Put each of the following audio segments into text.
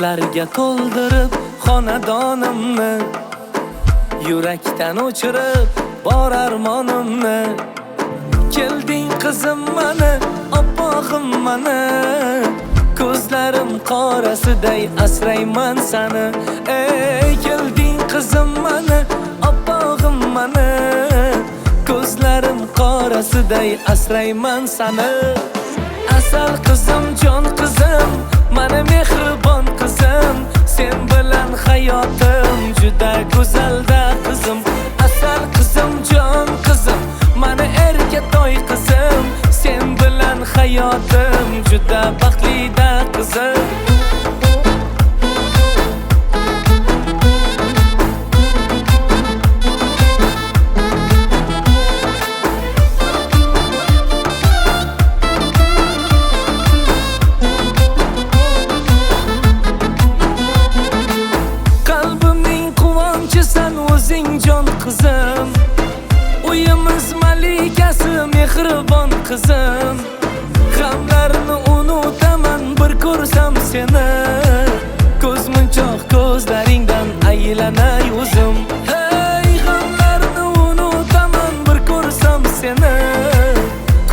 baxtlarga to'ldirib xonadonimni, yurakdan o'chirib bor armonimni. Kelding qizim mani, oppog'im mani, ko'zlarim qorasiday asrayman sani. Ey kelding qizim mani, oppog'im mani, ko'zlarim qorasiday asrayman sani. Asal qizim, jon qizim, mani mehribon qizim, sen bilan hayotim juda go'zalda qizim. Asal qizim, jon qizim, mani erga toy qizim, sen bilan hayotim juda baxtlida qizim. Jon qizim, uyimiz malikasi mehribon qizim, g'amlarni unutaman bir ko'rsam seni, ko'zmunchoq ko'zlaringdan aylanay o'zim. Hey g'amlarni unutaman bir ko'rsam seni,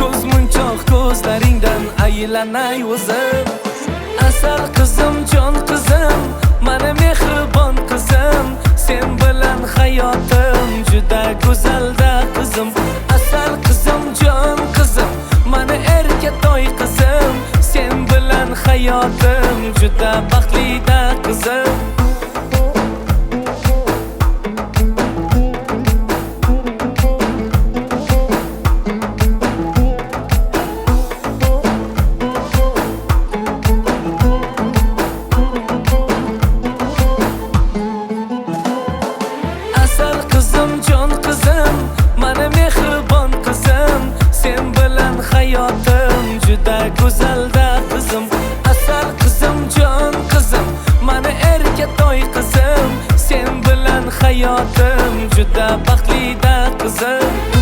ko'zmunchoq ko'zlaringdan aylanay o'zim. Asal qizim, jon qizim, mani mehribon qizim, sen bilan hayotim juda go'zalda qizim. Asal qizim, jon qizim, mani erga toy qizim, sen bilan hayotim juda baxtlida qizim. Jon qizim, mani mehribon qizim, sen bilan hayotim juda go'zalda qizim. Asal qizim, jon qizim, mani erga toy qizim, sen bilan hayotim juda baxtlida qizim.